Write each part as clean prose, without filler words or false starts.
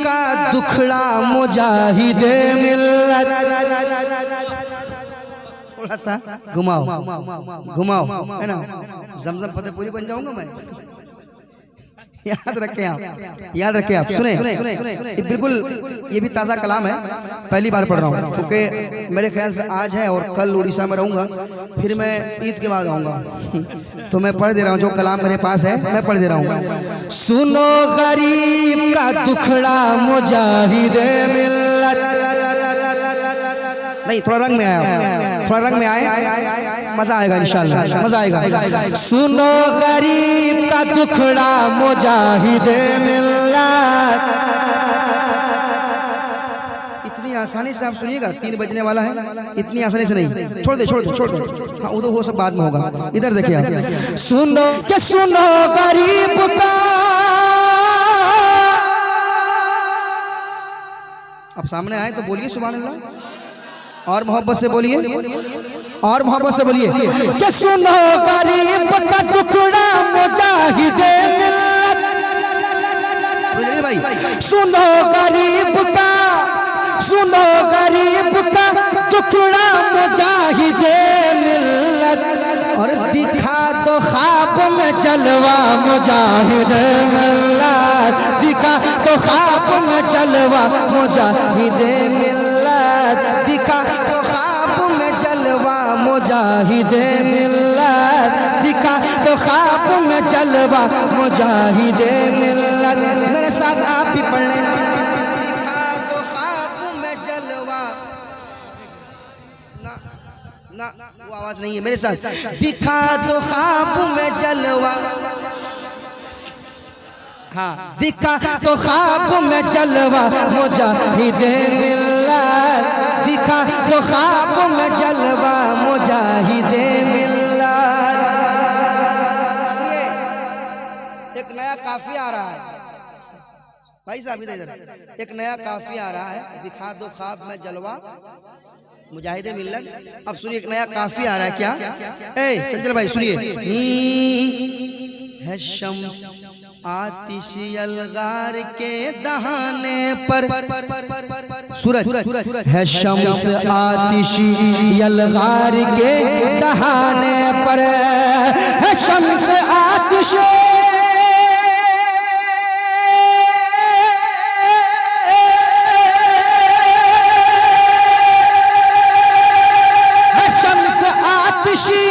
का दुखड़ा मुजाहिदे मिल्लत। थोड़ा सा घुमाओ घुमाओ, है ना, जमजम फतेहपुरी बन जाऊंगा मैं। याद रखें आप, याद रखें आप, सुने बिल्कुल, ये भी ताज़ा कलाम है, पहली बार पढ़ रहा हूँ क्योंकि मेरे ख्याल से आज है और कल उड़ीसा में रहूँगा, फिर मैं ईद के बाद आऊँगा। तो मैं पढ़ दे रहा हूँ, जो कलाम मेरे पास है मैं पढ़ दे रहा हूँ। सुनो गरीब का दुखड़ा मुजाहिदे मिल्लत। नहीं, थोड़ा रंग में आया, थोड़ा रंग में आए, मजा आएगा इंशाल्लाह, मजा आएगा। सुनो गरीब का दुखड़ा मुजाहिदे मिल्लत। इतनी आसानी से आप सुनिएगा, 3 बजने वाला है, इतनी आसानी से नहीं, छोड़ दे छोड़ दे छोड़ दे, हाँ उधर वो सब बाद में होगा, इधर देखिए आप। सुनो के सुनो गरीब का, अब सामने आए तो बोलिए सुभान अल्लाह, और मोहब्बत से बोलिए, और मोहब्बत से बोलिए कि सुनो गरीब का टुकड़ा मुजाहिदे मिल्लत। भाई सुनो गरीब का, सुनो गरीब का टुकड़ा मुजाहिदे मिल्लत। और दिखा दो ख्वाब में जलवा मुजाहिदे मिल्लत। दिखा दो ख्वाब में जलवा मुजाहिदे मिल्लत। दिखा तो ख्वाब में जलवा मुजाहिदे मिल्लत। दिखा तो ख्वाब में जलवा मुजाहिदे मिल्लत। मेरे साथ आप ही पढ़ लें। दिखा तो ख्वाब में जलवा, ना ना वो आवाज नहीं है, मेरे साथ। दिखा तो ख्वाब में जलवा, हाँ, दिखा तो ख्वाब में जलवा मुजाहिदे मिल्लत। दिखा तो ख्वाब में जलवा मुजाहिदे मिल्लत। एक नया काफिया आ रहा है भाई साहब, इधर एक नया काफिया आ रहा है, दिखा दो ख्वाब में जलवा मुजाहिदे मिल्लत। अब सुनिए, एक नया काफिया आ रहा है, क्या? ए चंचल भाई सुनिए। है शम्स आतिशी अलगार के दहाने पर, सूरज है शम्स आतिशी अलगार के दहाने पर। है शम्स आतिशी, है शम्स आतिशी,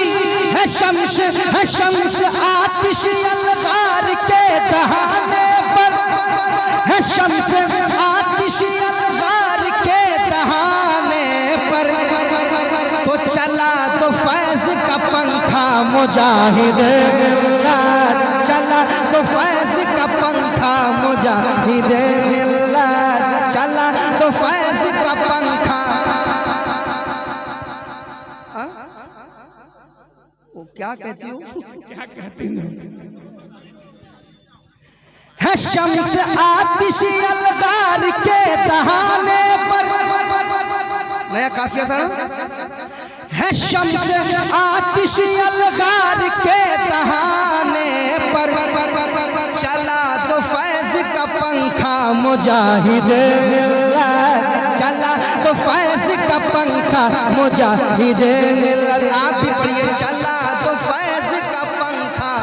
है शम्स, है शम्स आतिशी अलगार के दहाने पर। है शम्स आतिशी अलगार के दहाने पर। तो चला तो फैज का पंखा मुजाहिदे मिल्लत। चला तो फैज का पंखा मुजाहिदे मिल्लत। चला तो फैज का पंखा। वो क्या कहती हो, क्या कहती हो? है शम्स आतिशी अलगार के दहाने पर। नया काफिया था ना? है शम्स आतिशी अलगार के दहाने पर। चला तो फैज का पंखा मुजाहिदे मिल्लत। चला तो फैज का पंखा मुजाहिदे मिल्लत। आप भी पढ़िए, चला तो फैज का पंखा,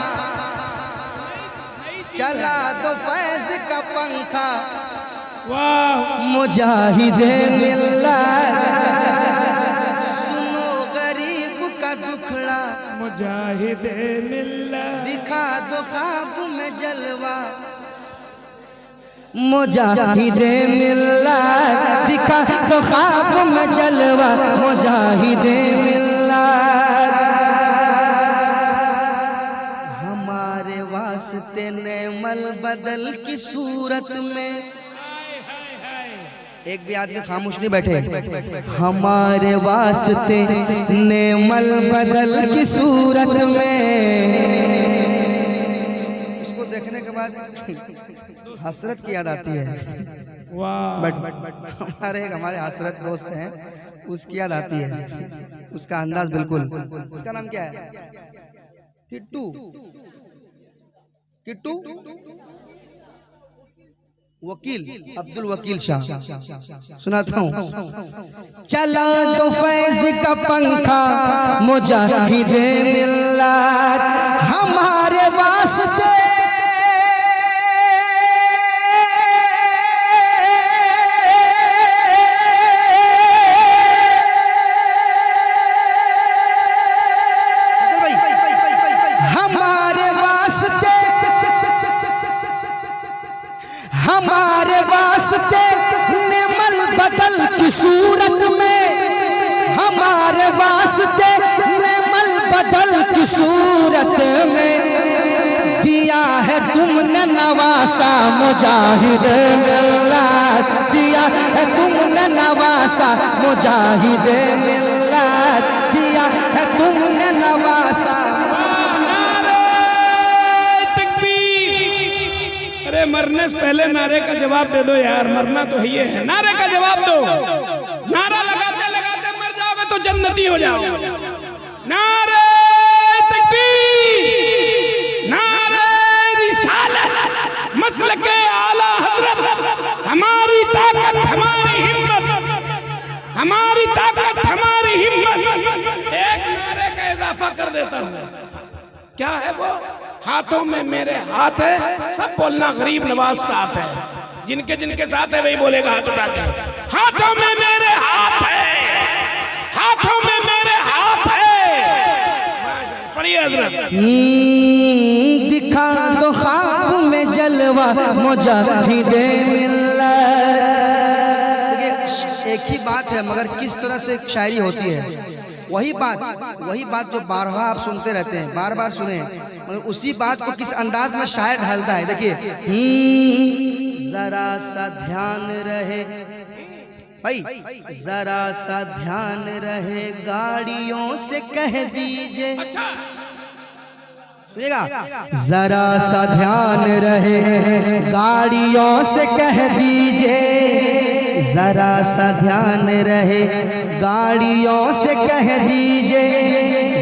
चला तो फैज का पंखा मुजाहिदे मिल्लत। सुनो गरीब का दुखड़ा मुजाहिदे मिल्लत। दिखा दो ख्वाब में जलवा मुजाहिदे मिल्लत। दिखा दो ख्वाब में जलवा मुजाहिदे मिल्लत। हमारे वास्ते नेमल बदल की सूरत में, एक भी आदमी खामोश नहीं बैठे। हमारे वास्ते नेमल बदल की सूरत में। उसको देखने के बाद हसरत की याद आती है। बट हमारे हसरत दोस्त हैं, उसकी याद आती है। उसका अंदाज बिल्कुल, उसका नाम क्या है? किट्टू। किट्टू वकील अब्दुल वकील शाह सुनाता हूँ। चला तो फैज का पंखा मुजाहिदे मिल्लत हमारे वास्ते हमारे वास्ते नेमल बदल की सूरत में, हमारे वास्ते नेमल बदल की सूरत में दिया है तुमने नवासा मुजाहिद मिल्लत, दिया है तुमने नवासा मुजाहिद मिल्लत, दिया है तुमने नवासा। मरने से पहले नारे का जवाब दे दो यार, मरना तो ये है, नारे का जवाब दो। नारा लगाते लगाते मर जाओगे तो जन्नती हो जाओगे। नारे तकबीर, नारे रिसालत, मसलके आला हजरत, हमारी ताकत हमारी हिम्मत, हमारी ताकत हमारी हिम्मत। एक नारे का इजाफा कर देता हूँ, क्या है वो? हाथों में मेरे हाथ है, सब बोलना गरीब नवाज साथ है। जिनके जिनके साथ है वही बोलेगा हाथ उठा के। हाथों में मेरे हाथ है, हाथों में मेरे हाथ है। पढ़िए हजरत। दिखा दो ख्वाब में जलवा मुजाहिदे मिल्लत। एक ही बात है मगर किस तरह से शायरी होती है, वही बात जो बारहा आप सुनते रहते हैं, बार बार सुने, मगर उसी बात को किस अंदाज में शायर ढालता है। देखिए, जरा सा ध्यान रहे भाई, जरा सा ध्यान रहे गाड़ियों से कह दीजिए, सुनिएगा, जरा सा ध्यान रहे गाड़ियों से कह दीजिए, जरा सा ध्यान रहे गाड़ियों से कह दीजिए,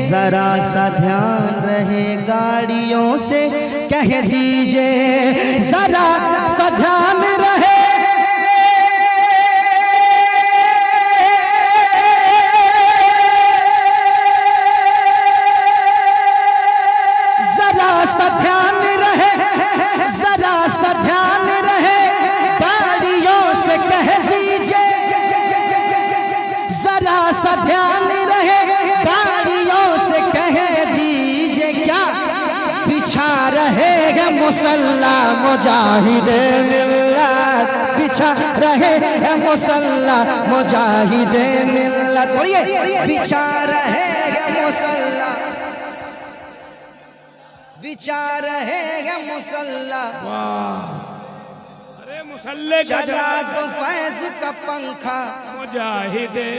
जरा सा ध्यान रहे गाड़ियों से कह दीजिए, जरा सा ध्यान रहे, जरा सा ध्यान रहे, जरा सा ध्यान रहे गाड़ियों से कह दीजिए, जरा सा ध्यान रहे गाड़ियों से कह दीजिए, क्या बिछा रहेगा मुसल्ला मुजाहिदे मिल्लत, बिछा रहेगा मुसल्ला मुजाहिदे मिल्लत। बोलिए, बिछा रहेगा मुसल्ला, बिछा रहेगा मुसल्ला। अरे मुसल्ले चला तो फैज का पंखा मुजाहिदे,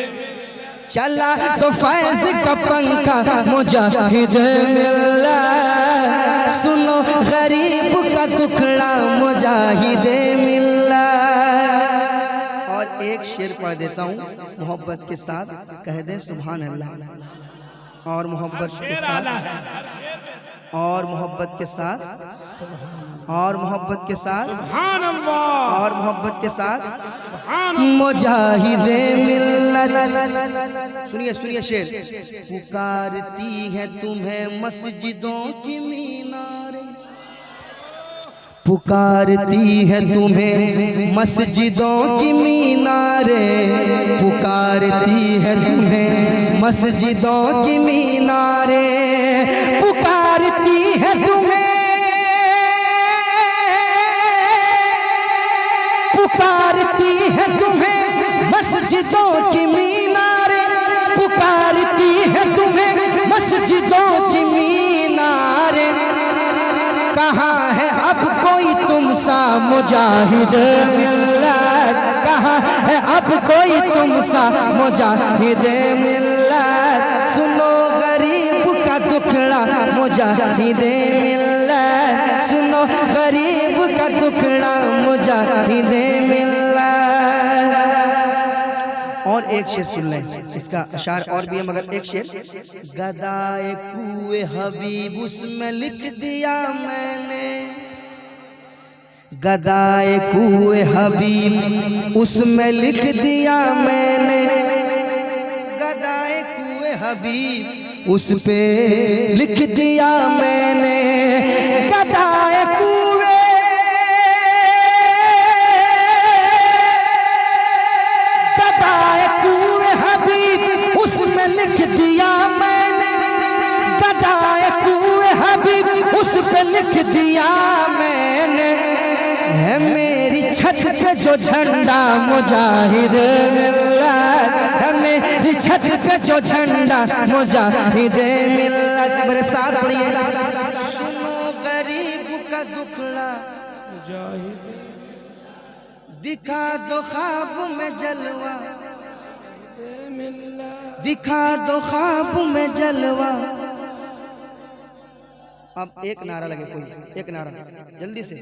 चला तो फैज का पंखा मुजाहिद मिल्लत, सुनो गरीब का दुखड़ा मुजाहिद मिल्लत। और एक शेर पढ़ देता हूँ मोहब्बत के साथ, कह दे सुभान अल्लाह। और मोहब्बत के साथ, और मोहब्बत के साथ, और मोहब्बत के साथ, सुभान अल्लाह, और मोहब्बत के साथ मुजाहिदे मिल्लत। सुनिए सुनिए शेर, पुकारती है तुम्हें मस्जिदों की मीनारें, पुकारती है तुम्हें मस्जिदों की मीनारें, पुकारती है तुम्हें मस्जिदों की मीनारें, पुकारती है तुम्हें, पुकारती है तुम्हें मस्जिदों की मीनारें, पुकारती है तुम्हें मस्जिदों की मीनारें। कहाँ है अब कोई तुम सा मुजाहिद मिल्लत, कहाँ है अब कोई तुम सा मुजाहिद मिल्लत, सुनो गरीब का दुखड़ा मुजाहिद मिल्लत, सुनो गरीब का दुखड़ा मुजाहिद मिल्लत। और एक शेर सुन लें, इसका अशार और भी है मगर एक शेर, गदाए कुए हबीब उसमें लिख दिया मैंने, गदाए कुए हबीब उसमें लिख दिया मैंने, गदाए कुए हबीब उस पे लिख दिया मैंने। गदाए कुए हबीब उसमें लिख दिया मैंने, गदाए कुए हबीब उस पे लिख दिया मैंने। है मेरी छत पे जो झंडा मुजाहिद मिल्लत, है मेरी छत पे जो झंडा मुजाहिद मिल्लत। मेरे साथ पढ़िए, सुनो गरीब का दुखड़ा दिखा दो ख्वाब में जलवा, दिखा दो ख्वाब में जलवा। अब एक नारा लगे, कोई एक नारा जल्दी से।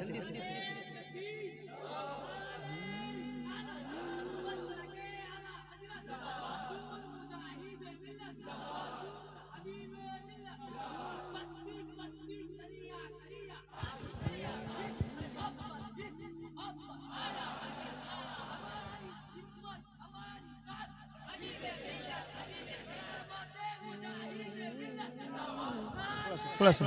थोड़ा सा